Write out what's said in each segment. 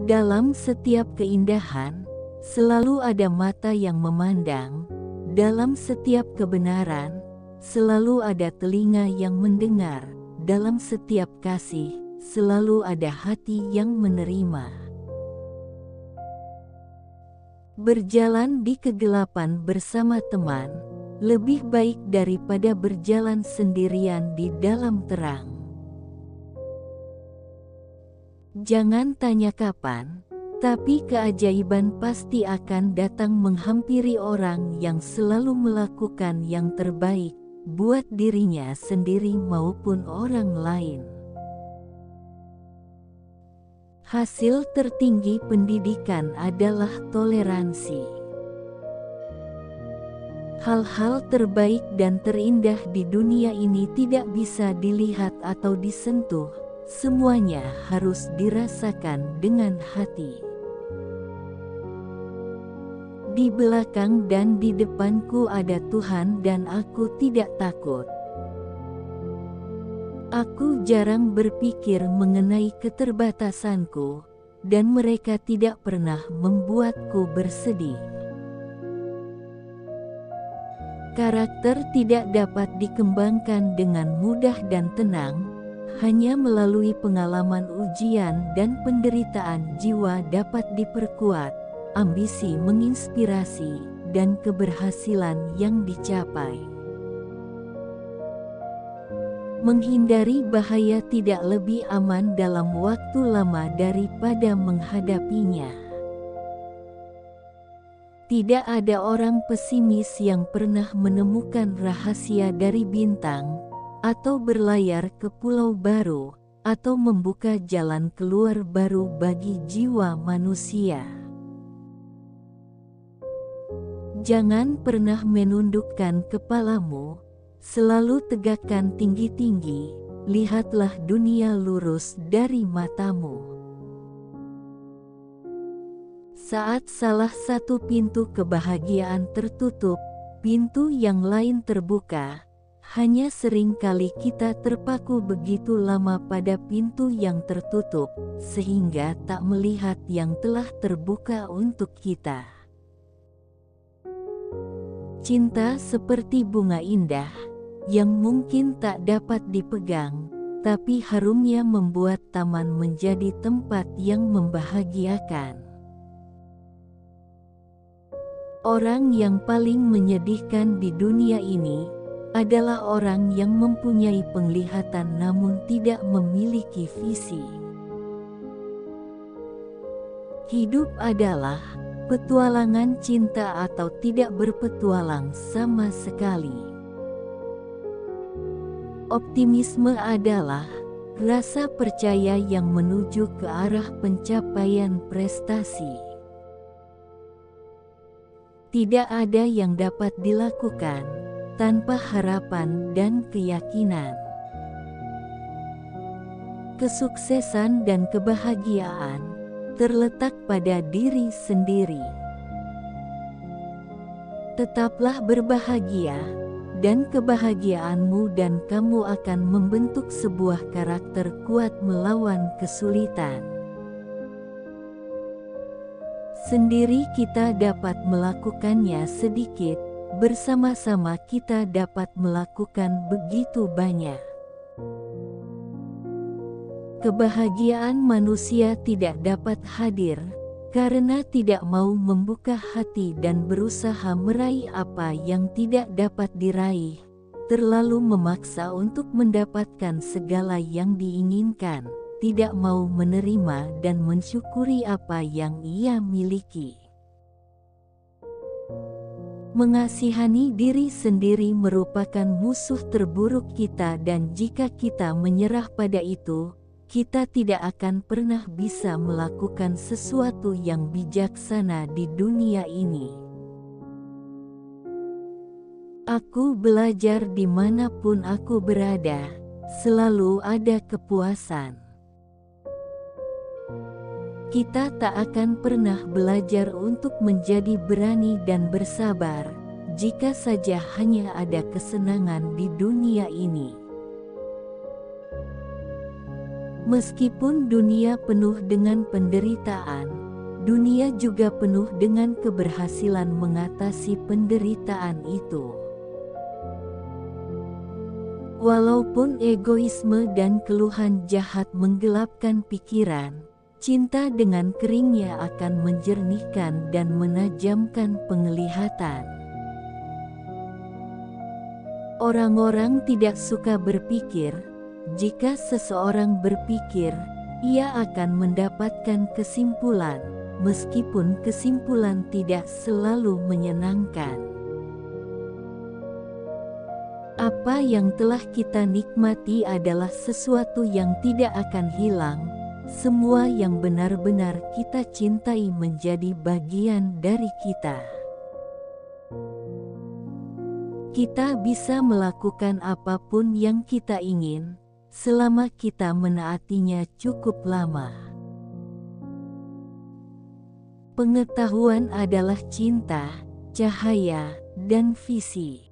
Dalam setiap keindahan, selalu ada mata yang memandang. Dalam setiap kebenaran, selalu ada telinga yang mendengar. Dalam setiap kasih, selalu ada hati yang menerima. Berjalan di kegelapan bersama teman, lebih baik daripada berjalan sendirian di dalam terang. Jangan tanya kapan, tapi keajaiban pasti akan datang menghampiri orang yang selalu melakukan yang terbaik buat dirinya sendiri maupun orang lain. Hasil tertinggi pendidikan adalah toleransi. Hal-hal terbaik dan terindah di dunia ini tidak bisa dilihat atau disentuh. Semuanya harus dirasakan dengan hati. Di belakang dan di depanku ada Tuhan dan aku tidak takut. Aku jarang berpikir mengenai keterbatasanku, dan mereka tidak pernah membuatku bersedih. Karakter tidak dapat dikembangkan dengan mudah dan tenang. Hanya melalui pengalaman ujian dan penderitaan jiwa dapat diperkuat, ambisi menginspirasi, dan keberhasilan yang dicapai. Menghindari bahaya tidak lebih aman dalam waktu lama daripada menghadapinya. Tidak ada orang pesimis yang pernah menemukan rahasia dari bintang, atau berlayar ke pulau baru, atau membuka jalan keluar baru bagi jiwa manusia. Jangan pernah menundukkan kepalamu, selalu tegakkan tinggi-tinggi, lihatlah dunia lurus dari matamu. Saat salah satu pintu kebahagiaan tertutup, pintu yang lain terbuka. Hanya sering kali kita terpaku begitu lama pada pintu yang tertutup, sehingga tak melihat yang telah terbuka untuk kita. Cinta seperti bunga indah, yang mungkin tak dapat dipegang, tapi harumnya membuat taman menjadi tempat yang membahagiakan. Orang yang paling menyedihkan di dunia ini adalah orang yang mempunyai penglihatan namun tidak memiliki visi. Hidup adalah petualangan cinta atau tidak berpetualang sama sekali. Optimisme adalah rasa percaya yang menuju ke arah pencapaian prestasi. Tidak ada yang dapat dilakukan tanpa harapan dan keyakinan. Kesuksesan dan kebahagiaan terletak pada diri sendiri. Tetaplah berbahagia, dan kebahagiaanmu dan kamu akan membentuk sebuah karakter kuat melawan kesulitan. Sendiri kita dapat melakukannya sedikit, bersama-sama kita dapat melakukan begitu banyak. Kebahagiaan manusia tidak dapat hadir karena tidak mau membuka hati dan berusaha meraih apa yang tidak dapat diraih, terlalu memaksa untuk mendapatkan segala yang diinginkan, tidak mau menerima dan mensyukuri apa yang ia miliki. Mengasihani diri sendiri merupakan musuh terburuk kita, dan jika kita menyerah pada itu, kita tidak akan pernah bisa melakukan sesuatu yang bijaksana di dunia ini. Aku belajar dimanapun aku berada, selalu ada kepuasan. Kita tak akan pernah belajar untuk menjadi berani dan bersabar, jika saja hanya ada kesenangan di dunia ini. Meskipun dunia penuh dengan penderitaan, dunia juga penuh dengan keberhasilan mengatasi penderitaan itu. Walaupun egoisme dan keluhan jahat menggelapkan pikiran, cinta dengan keringnya akan menjernihkan dan menajamkan penglihatan. Orang-orang tidak suka berpikir. Jika seseorang berpikir, ia akan mendapatkan kesimpulan, meskipun kesimpulan tidak selalu menyenangkan. Apa yang telah kita nikmati adalah sesuatu yang tidak akan hilang. Semua yang benar-benar kita cintai menjadi bagian dari kita. Kita bisa melakukan apapun yang kita ingin, selama kita menaatinya cukup lama. Pengetahuan adalah cinta, cahaya, dan visi.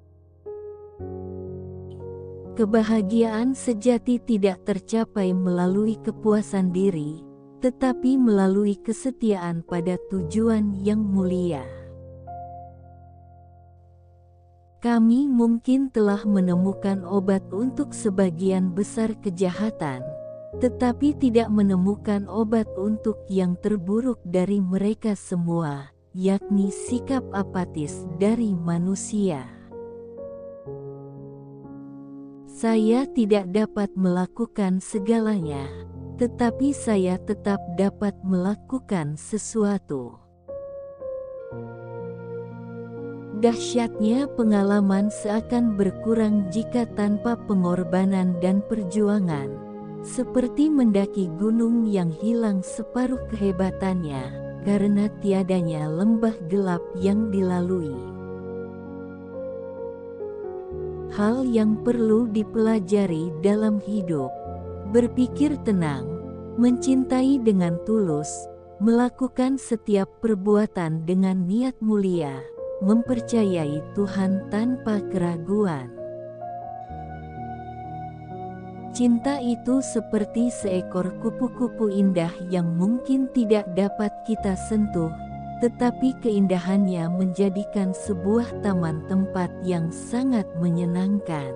Kebahagiaan sejati tidak tercapai melalui kepuasan diri, tetapi melalui kesetiaan pada tujuan yang mulia. Kami mungkin telah menemukan obat untuk sebagian besar kejahatan, tetapi tidak menemukan obat untuk yang terburuk dari mereka semua, yakni sikap apatis dari manusia. Saya tidak dapat melakukan segalanya, tetapi saya tetap dapat melakukan sesuatu. Dahsyatnya pengalaman seakan berkurang jika tanpa pengorbanan dan perjuangan, seperti mendaki gunung yang hilang separuh kehebatannya, karena tiadanya lembah gelap yang dilalui. Hal yang perlu dipelajari dalam hidup: berpikir tenang, mencintai dengan tulus, melakukan setiap perbuatan dengan niat mulia, mempercayai Tuhan tanpa keraguan. Cinta itu seperti seekor kupu-kupu indah yang mungkin tidak dapat kita sentuh, tetapi keindahannya menjadikan sebuah taman tempat yang sangat menyenangkan.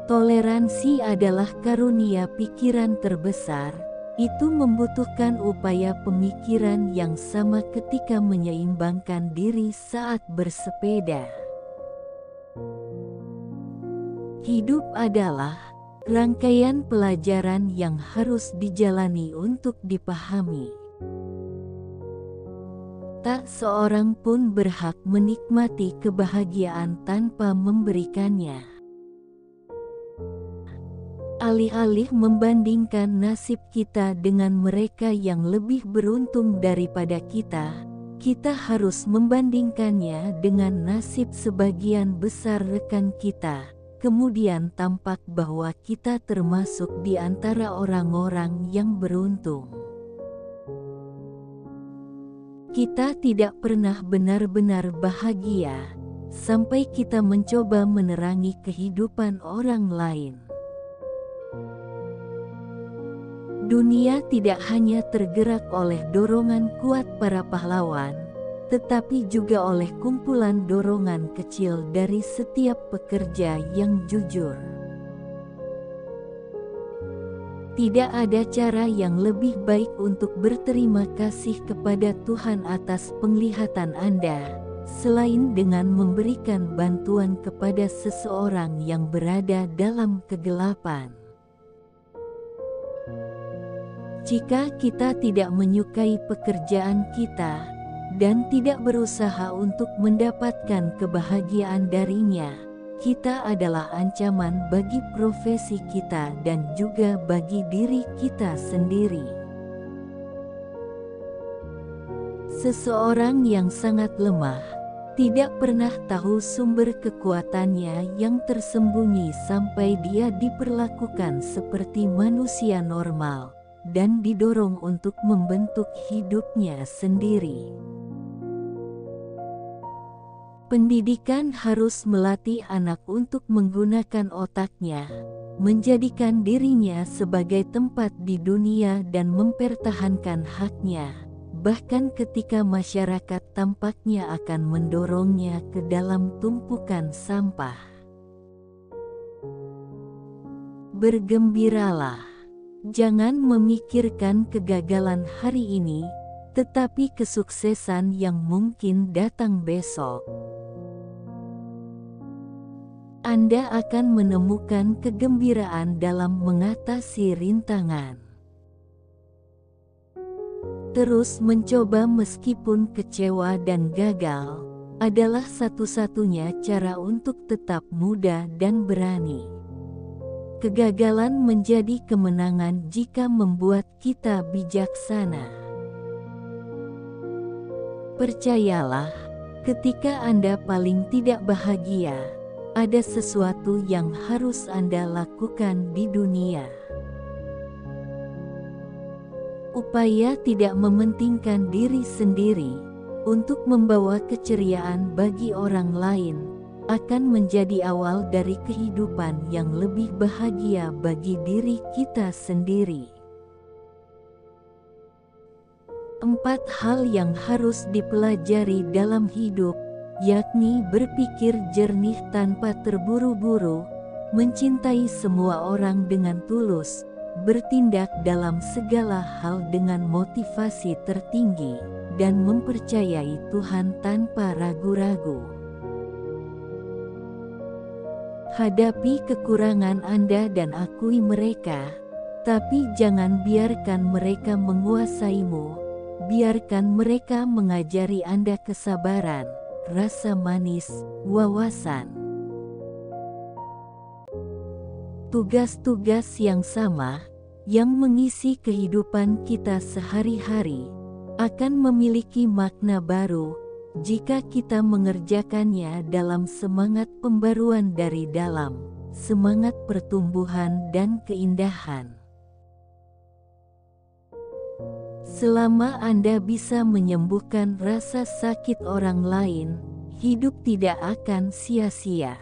Toleransi adalah karunia pikiran terbesar. Itu membutuhkan upaya pemikiran yang sama ketika menyeimbangkan diri saat bersepeda. Hidup adalah rangkaian pelajaran yang harus dijalani untuk dipahami. Tak seorang pun berhak menikmati kebahagiaan tanpa memberikannya. Alih-alih membandingkan nasib kita dengan mereka yang lebih beruntung daripada kita, kita harus membandingkannya dengan nasib sebagian besar rekan kita. Kemudian tampak bahwa kita termasuk di antara orang-orang yang beruntung. Kita tidak pernah benar-benar bahagia sampai kita mencoba menerangi kehidupan orang lain. Dunia tidak hanya tergerak oleh dorongan kuat para pahlawan, tetapi juga oleh kumpulan dorongan kecil dari setiap pekerja yang jujur. Tidak ada cara yang lebih baik untuk berterima kasih kepada Tuhan atas penglihatan Anda, selain dengan memberikan bantuan kepada seseorang yang berada dalam kegelapan. Jika kita tidak menyukai pekerjaan kita dan tidak berusaha untuk mendapatkan kebahagiaan darinya, kita adalah ancaman bagi profesi kita dan juga bagi diri kita sendiri. Seseorang yang sangat lemah tidak pernah tahu sumber kekuatannya yang tersembunyi sampai dia diperlakukan seperti manusia normal dan didorong untuk membentuk hidupnya sendiri. Pendidikan harus melatih anak untuk menggunakan otaknya, menjadikan dirinya sebagai tempat di dunia dan mempertahankan haknya, bahkan ketika masyarakat tampaknya akan mendorongnya ke dalam tumpukan sampah. Bergembiralah. Jangan memikirkan kegagalan hari ini, tetapi kesuksesan yang mungkin datang besok. Anda akan menemukan kegembiraan dalam mengatasi rintangan. Terus mencoba meskipun kecewa dan gagal, adalah satu-satunya cara untuk tetap muda dan berani. Kegagalan menjadi kemenangan jika membuat kita bijaksana. Percayalah, ketika Anda paling tidak bahagia, ada sesuatu yang harus Anda lakukan di dunia. Upaya tidak mementingkan diri sendiri untuk membawa keceriaan bagi orang lain akan menjadi awal dari kehidupan yang lebih bahagia bagi diri kita sendiri. 4 hal yang harus dipelajari dalam hidup, yakni berpikir jernih tanpa terburu-buru, mencintai semua orang dengan tulus, bertindak dalam segala hal dengan motivasi tertinggi, dan mempercayai Tuhan tanpa ragu-ragu. Hadapi kekurangan Anda dan akui mereka, tapi jangan biarkan mereka menguasaimu. Biarkan mereka mengajari Anda kesabaran, rasa manis, wawasan. Tugas-tugas yang sama, yang mengisi kehidupan kita sehari-hari, akan memiliki makna baru, jika kita mengerjakannya dalam semangat pembaruan dari dalam, semangat pertumbuhan dan keindahan. Selama Anda bisa menyembuhkan rasa sakit orang lain, hidup tidak akan sia-sia.